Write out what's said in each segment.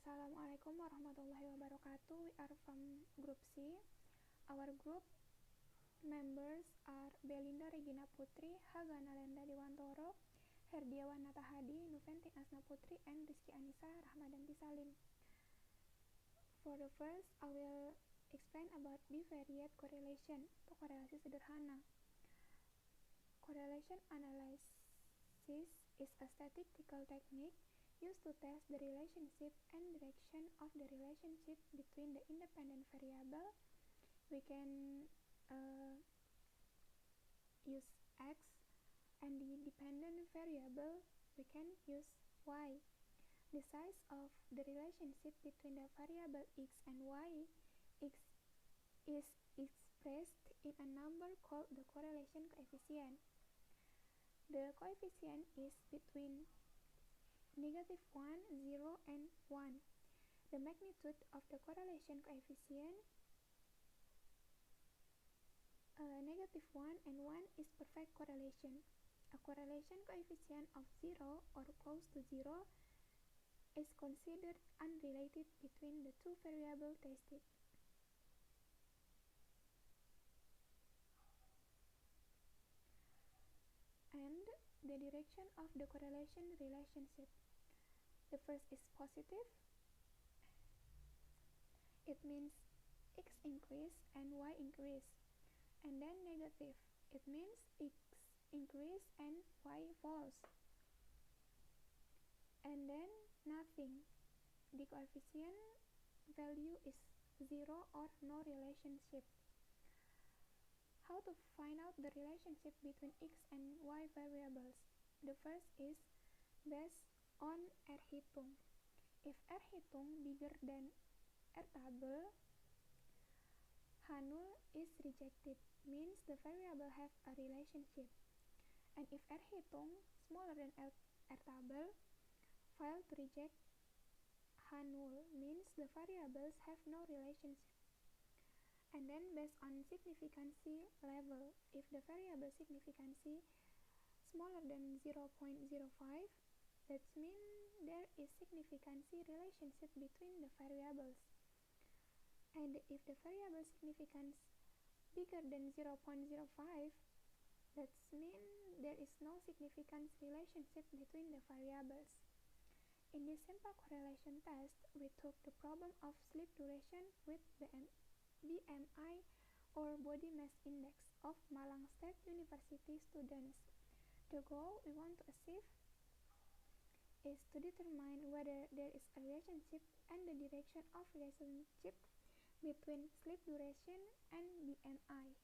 Assalamualaikum warahmatullahi wabarakatuh. We are from Group C. Our group members are Belinda Regina Putri, Haga Nalenda Dewantoro, Herdiawan Natahadi, Nuventi Asna Putri, and Rizky Anissa Rahmadanti Salim. For the first, I will explain about bivariate correlation, atau korelasi sederhana. Correlation analysis is a statistical technique used to test the relationship and direction of the relationship between the independent variable. We can use x, and the dependent variable we can use y. The size of the relationship between the variable x and y is expressed in a number called the correlation coefficient. The coefficient is between -1, 0, and 1. The magnitude of the correlation coefficient -1 and 1 is perfect correlation. A correlation coefficient of 0 or close to 0 is considered unrelated between the two variables tested. And the direction of the correlation relationship. The first is positive. It means x increase and y increase. And then negative. It means x increase and y falls. And then nothing. The coefficient value is 0 or no relationship. How to find out the relationship between x and y variables? The first is based on R-hitung. If R-hitung bigger than R-table, H0 is rejected, means the variable have a relationship. And if R-hitung smaller than R-table, fail to reject H0, means the variables have no relationship. And then based on significancy level, if the variable significancy smaller than 0.05, that means there is significancy relationship between the variables. And if the variable significance bigger than 0.05, that means there is no significance relationship between the variables. In this simple correlation test, we took the problem of sleep duration with BMI or body mass index of Malang State University students. The goal we want to achieve is to determine whether there is a relationship and the direction of relationship between sleep duration and BMI.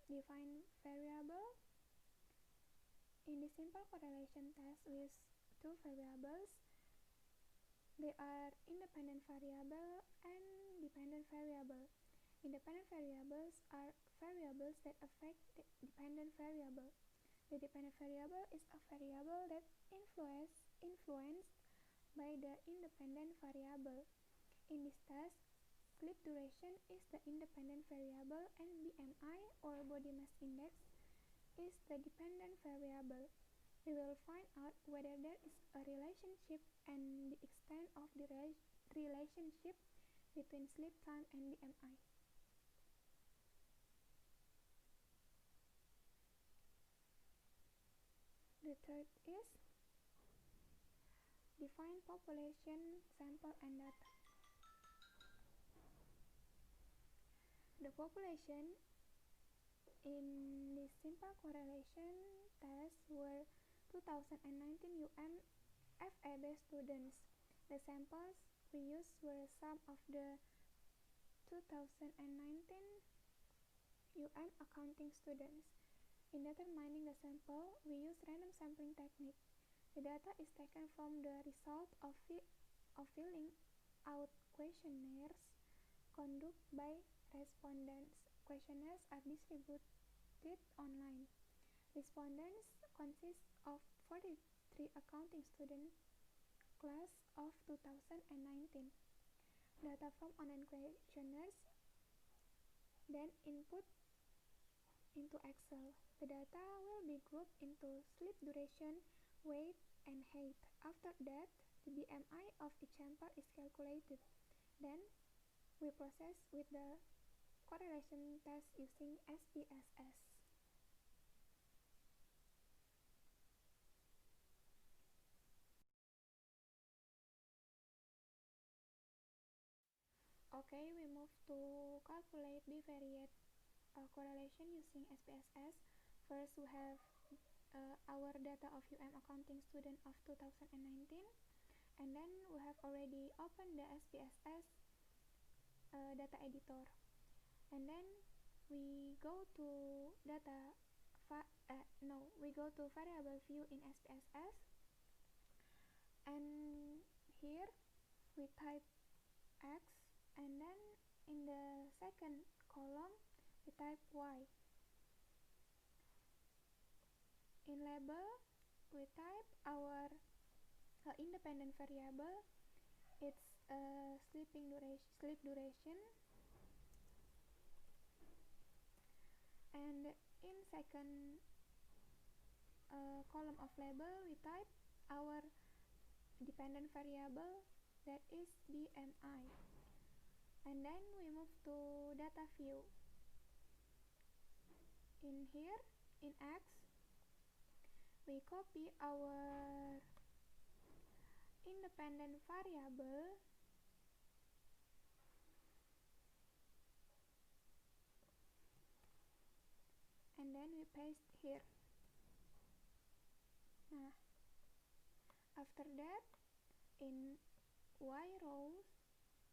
Define variable. In the simple correlation test we use two variables. They are independent variable and dependent variable. Independent variables are variables that affect the dependent variable. The dependent variable is a variable that influenced by the independent variable. In this test, sleep duration is the independent variable and BMI or body mass index is the dependent variable. We will find out whether there is a relationship and the extent of the relationship between sleep time and BMI. The third is define population, sample, and data. The population in this simple correlation test were 2019 FEB students. The samples we used were some of the 2019 accounting students. In determining the sample, we use random sampling technique. The data is taken from the result of filling out questionnaires conducted by respondents. Questionnaires are distributed online. Respondents consist of 43 accounting students, class of 2019. Data from online questionnaires then input into Excel. The data will be grouped into sleep duration, weight, and height. After that, the BMI of each sample is calculated. Then, we process with the correlation test using SPSS. Okay, we move to calculate bivariate correlation using SPSS. First, we have our data of accounting student of 2019, and then we have already opened the SPSS data editor, and then we go to we go to variable view in SPSS, and here we type X, and then in the second column we type Y. In label we type our independent variable. It's sleep duration, and in second column of label we type our dependent variable, that is BMI. And then we move to data view. In here, in X, we copy our independent variable, and then we paste here. Nah, after that, in Y rows,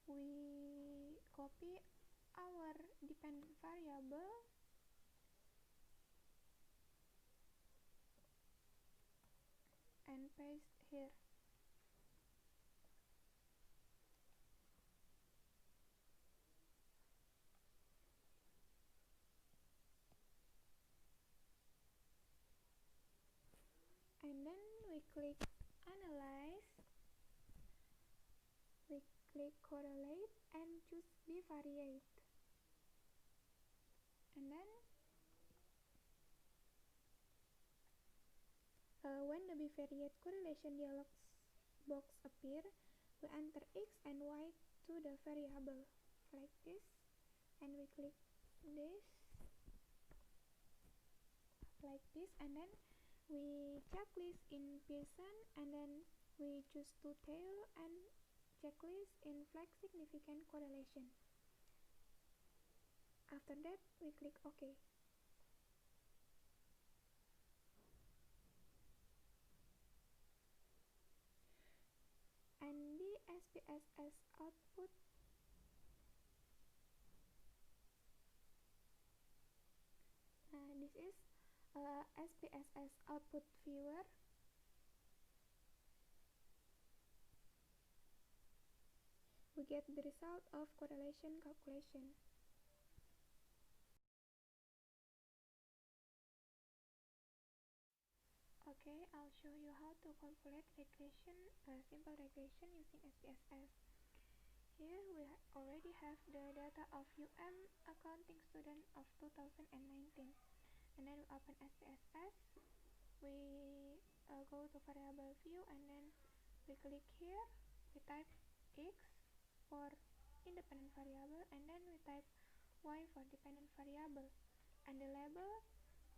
we copy our dependent variable, and paste here. And then we click analyze, we click correlate, and choose bivariate. And then when the bivariate correlation dialog box appear, we enter X and Y to the variable like this, and we click this like this, and then we checklist in Pearson, and then we choose to tail and checklist in flag significant correlation. After that, we click OK. And the SPSS output this is SPSS output viewer. We get the result of correlation calculation. Okay, I'll show you how to calculate regression, simple regression using SPSS. Here we already have the data of accounting student of 2019, and then we open SPSS, we go to variable view, and then we click here, we type X for independent variable, and then we type Y for dependent variable, and the label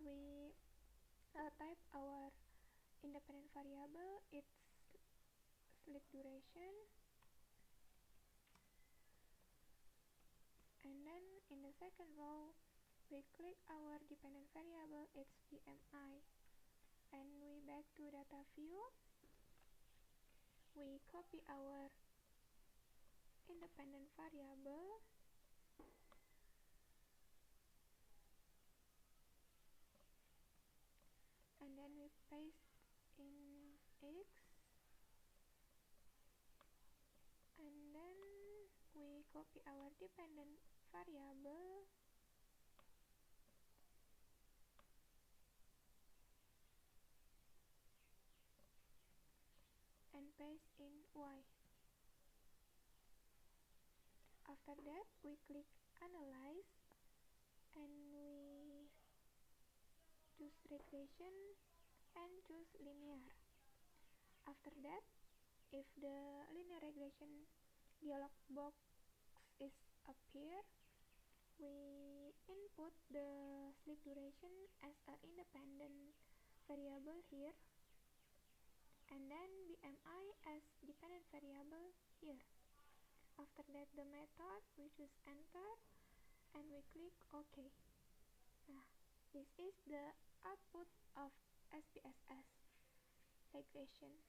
we type our independent variable, it's sleep duration, and then in the second row we click our dependent variable, it's BMI, and we back to data view, we copy our independent variable, and then we paste in X, and then we copy our dependent variable, and paste in Y. After that, we click analyze, and we choose regression and choose linear. After that, if the linear regression dialog box is appear, we input the sleep duration as an independent variable here, and then BMI as dependent variable here. After that, the method, we choose enter, and we click OK. Nah, this is the output of SPSS regression.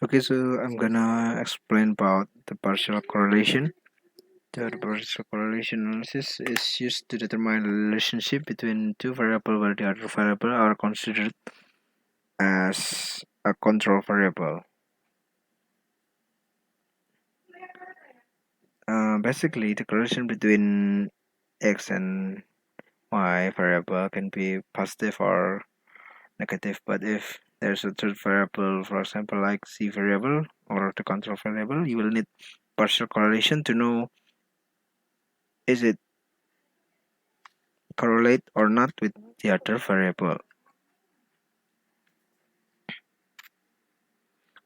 Okay, so I'm gonna explain about the partial correlation. The partial correlation analysis is used to determine the relationship between two variables where the other variable are considered as a control variable. Basically, the correlation between x and y variable can be positive or negative, but if there's a third variable, for example, like z variable or the control variable, you will need partial correlation to know is it correlate or not with the other variable.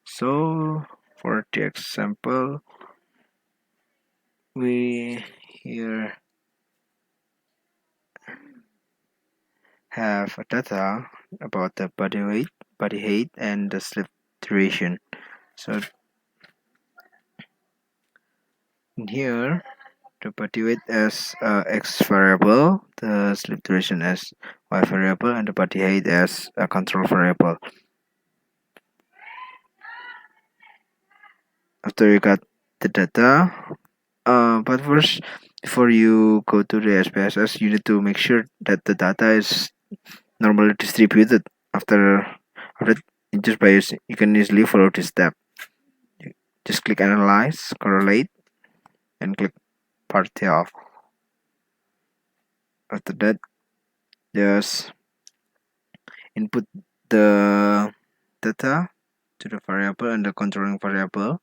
So for the example, we here have data about the body weight, body height, and the sleep duration. So in here, the body weight as x variable, the sleep duration as y variable, and the body height as a control variable. After you got the data, but first, before you go to the SPSS, you need to make sure that the data is normally distributed. After just by using, you can easily follow this step. Just click analyze, correlate, and click partial. After that, just input the data to the variable and the controlling variable,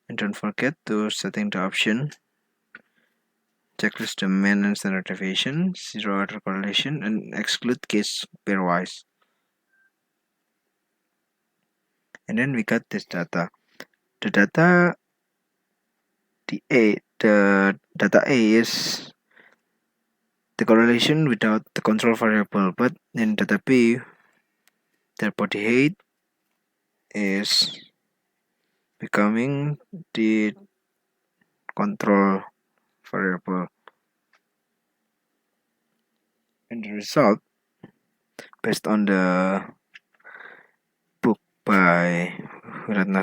and don't forget to setting the option checklist domain and standard deviation, zero order correlation, and exclude case pairwise. And then we got this data. The data the data A is the correlation without the control variable, but in data B, the body height is becoming the control variable. And the result, based on the book by Ratna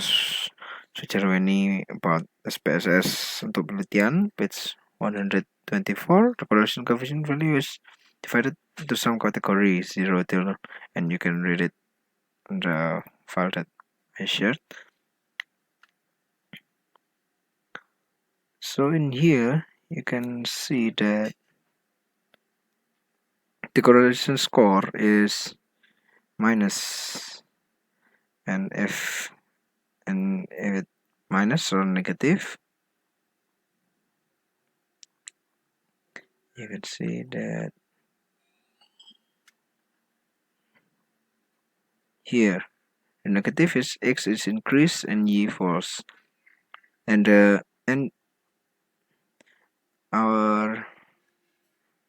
Sucharweni about SPSS untuk penelitian, page 124, the correlation coefficient value is divided into some category 0 till, and you can read it in the file that I shared. So in here you can see that the correlation score is minus, and if it minus or negative, you can see that here the negative is x is increased and y falls, and our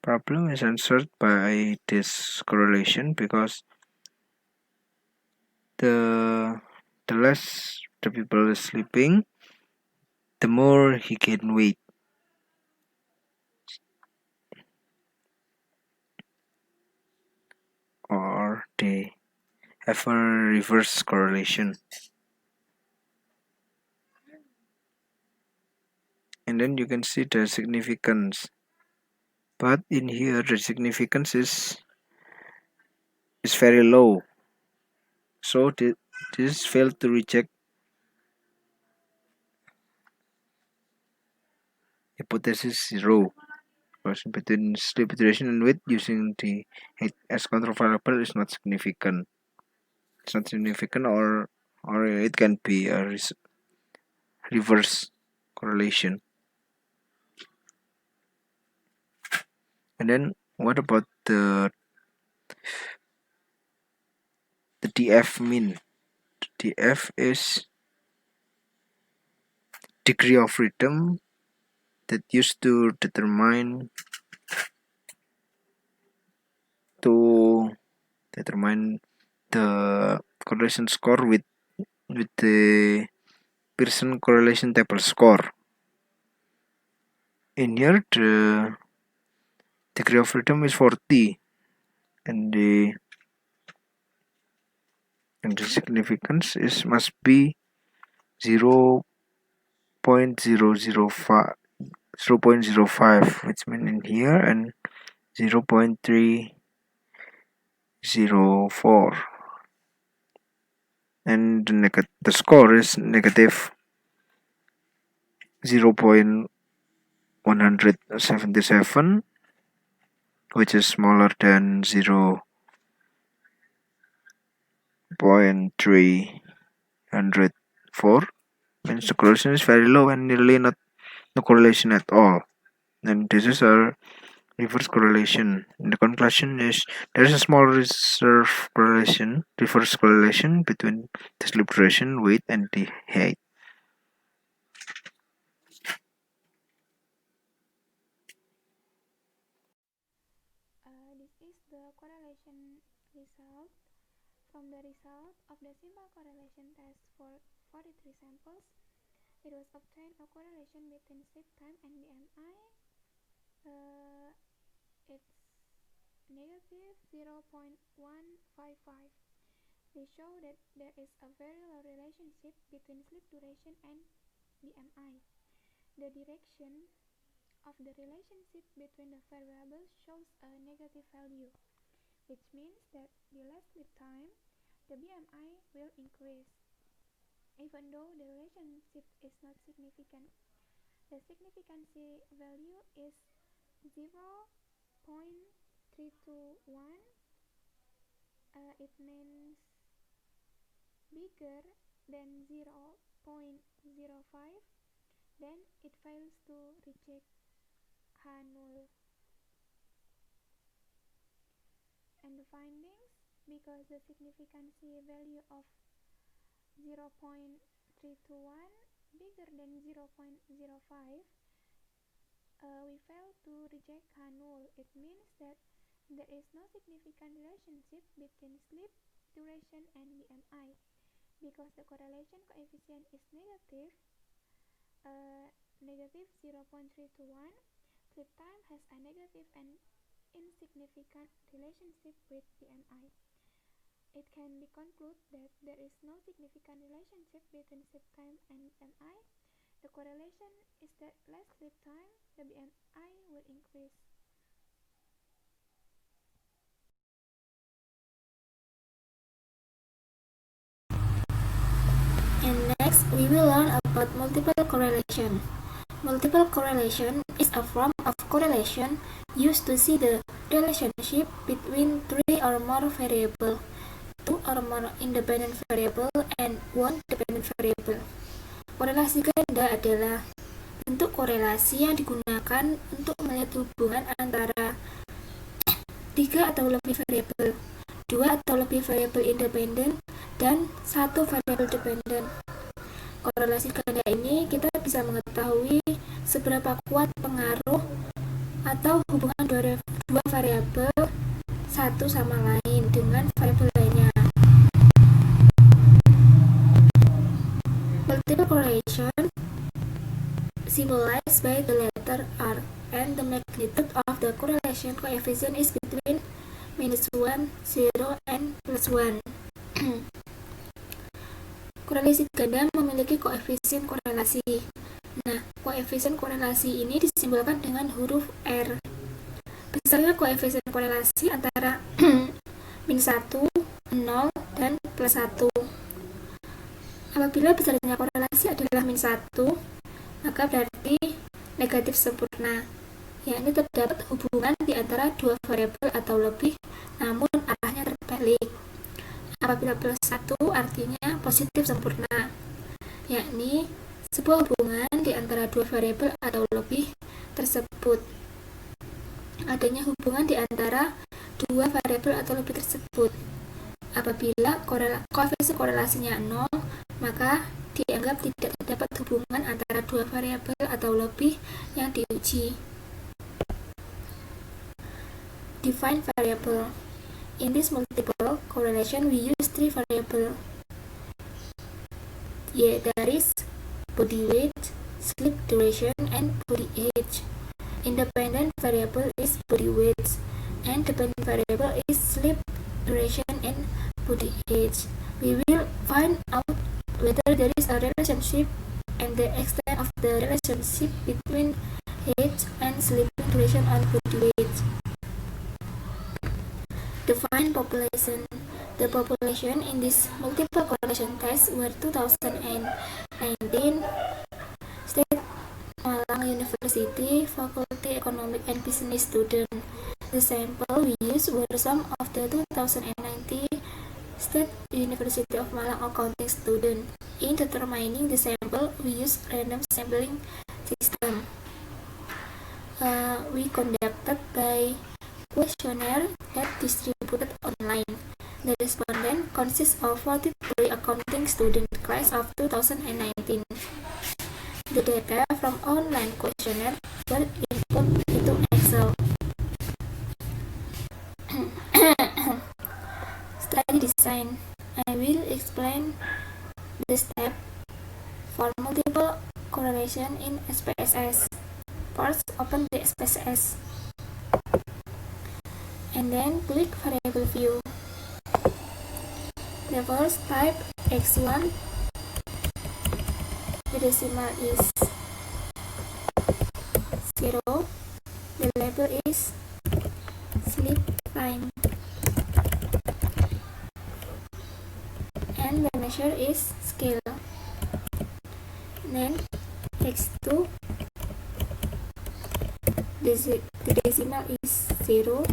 problem is answered by this correlation, because the less the people is sleeping, the more he gain weight. Or they have a reverse correlation. And then you can see the significance, but in here the significance is very low, so this failed to reject hypothesis 0. Correlation between sleep duration and weight using the height as control variable is not significant. It's not significant, or it can be a reverse correlation. And then what about the DF mean? DF is degree of freedom that used to determine the correlation score with the Pearson correlation table score. In here, the degree of freedom is 40, and the significance must be 0.005, which means in here, and 0.304, and the score is negative 0.177, which is smaller than 0.304, means the correlation is very low and nearly no correlation at all. And this is a reverse correlation. And the conclusion is there is a small reverse correlation between the sleep duration, weight, and the height. This is the correlation result. From the result of the simple correlation test for 43 samples, it was obtained a correlation between sleep time and BMI. It's negative 0.155. We show that there is a very low relationship between sleep duration and BMI. The direction of the relationship between the variables shows a negative value, which means that the less sleep time, the BMI will increase, even though the relationship is not significant. The significancy value is 0.321. It means bigger than 0.05, then it fails to reject H0. And the findings, because the significancy value of 0.321 bigger than 0.05, we fail to reject H0. It means that there is no significant relationship between sleep duration and BMI. Because the correlation coefficient is negative 0.321, sleep time has a negative and insignificant relationship with BMI. It can be concluded that there is no significant relationship between sleep time and BMI. The correlation is that less sleep time, the BMI will increase. And next, we will learn about multiple correlation. Multiple correlation is a form of correlation used to see the relationship between three or more variables, two or more independent variable, and one dependent variable. Korelasi ganda adalah bentuk korelasi yang digunakan untuk melihat hubungan antara tiga atau lebih variabel, dua atau lebih variabel independen, dan satu variabel dependen. Korelasi ganda ini kita bisa mengetahui seberapa kuat pengaruh atau hubungan dua variabel satu sama lain dengan variabel lainnya. Multiple correlation symbolized by the letter R, and the magnitude of the correlation coefficient is between -1, 0, and +1. Korelasi ganda memiliki koefisien korelasi. Nah, koefisien korelasi ini disimbolkan dengan huruf R. Besarnya koefisien korelasi antara -1, 0, dan +1. Apabila besarnya korelasi adalah -1, maka berarti negatif sempurna, yakni terdapat hubungan di antara dua variabel atau lebih, namun arahnya terbalik. Apabila +1 artinya positif sempurna, yakni sebuah hubungan di antara dua variabel atau lebih tersebut. adanya hubungan di antara dua variabel atau lebih tersebut. Apabila koefisien korelasinya 0, maka dianggap tidak terdapat hubungan antara dua variabel atau lebih yang diuji. Define variable. In this multiple correlation, we use three variables. There is body weight, sleep duration, and body age. Independent variable is body weight, and dependent variable is sleep duration and body age. We will find out whether there is a relationship and the extent of the relationship between age and sleeping duration and body weight. Define population. The population in this multiple correlation test were 2019 State Malang University Faculty Economic and Business student. The sample we used were some of the 2019 State University of Malang accounting student. In determining the sample, we used random sampling system. We conducted by questionnaire that distributed online. The respondent consists of 43 accounting student class of 2019. The data from online questionnaire were input into Excel. Study design. I will explain the step for multiple correlation in SPSS. First, open the SPSS and then click variable view. The first type X1, the decimal is 0, the label is sleep time, and the measure is scale. Then X2, the decimal is 0,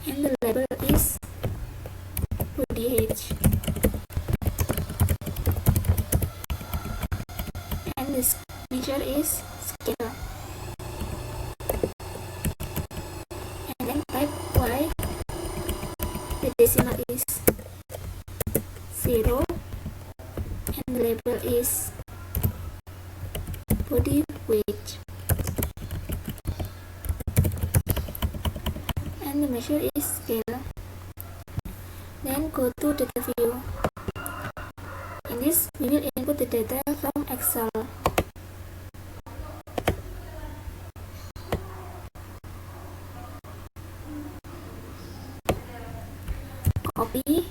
and the label is body age, and this measure is scale. And then type Y, the decimal is 0, and the label is body weight, and the measure is scale. Then go to data view. In this, we will input the data from Excel. Copy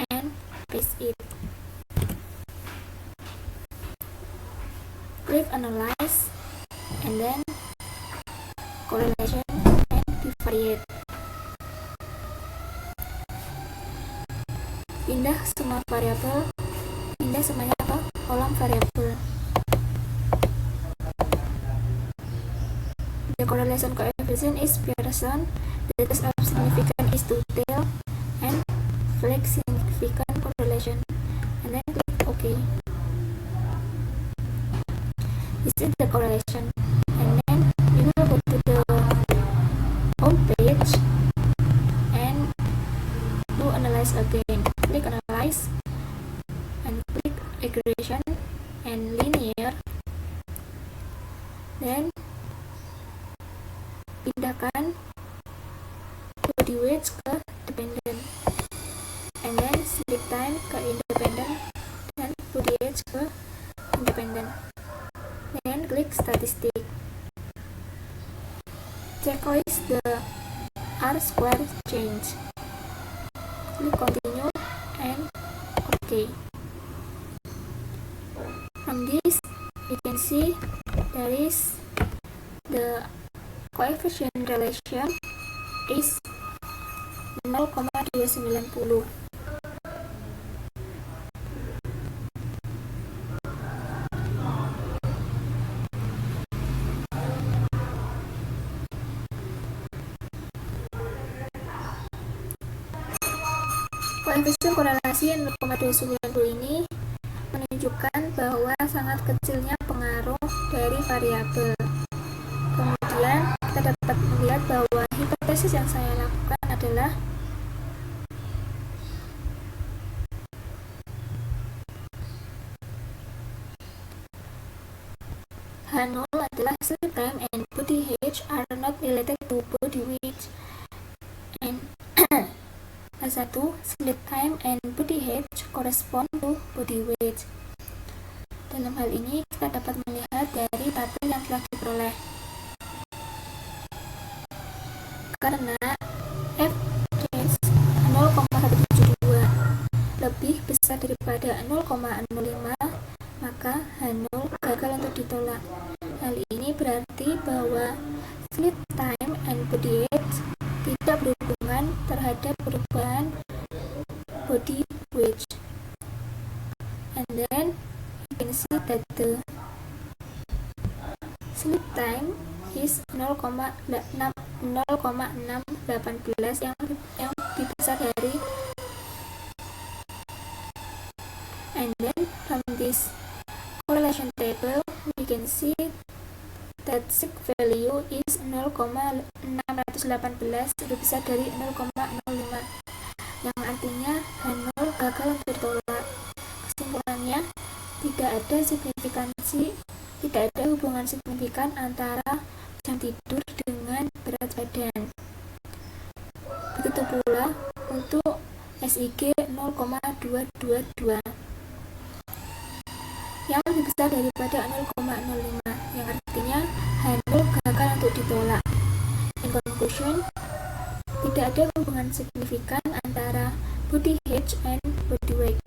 and paste it. Click analyze and then correlation and bivariate. Pindah semuanya ke kolom variabel. The correlation coefficient is Pearson, the test of significance is two-tailed, and flag significant correlation, and then click OK. This is the correlation, and then you will go to the home page and do analyze again. Click analyze and click regression and linear, then pindahkan body weight ke dependent, and then sleep time ke independent dan body age ke independent, then klik statistik. Check is the R-square change. Klik continue and OK. From this you can see there is the coefficient relation is 0,290. Koefisien korelasi 0,290 ini menunjukkan bahwa sangat kecilnya pengaruh dari variabel. proses yang saya lakukan adalah H0 adalah sleep time and body age are not related to body weight, and H1 sleep time and body age correspond to body weight. Dalam hal ini kita dapat melihat dari tabel yang telah diperoleh. Karena F range 0,172 lebih besar daripada 0,05, maka H0 gagal untuk ditolak. Hal ini berarti bahwa sleep time and body age tidak berhubungan terhadap perubahan body weight. And then you can see that the sleep time is 0,618 yang lebih besar dari, and then from this correlation table we can see that sig value is 0,618 lebih besar dari 0,05, yang artinya H0 gagal untuk ditolak. Kesimpulannya, tidak ada hubungan signifikan antara jam tidur dengan berat badan. Begitu pula untuk SIG 0,222 yang lebih besar daripada 0,05, yang artinya H0 gagal untuk ditolak. In conclusion, tidak ada hubungan signifikan antara body age and body weight.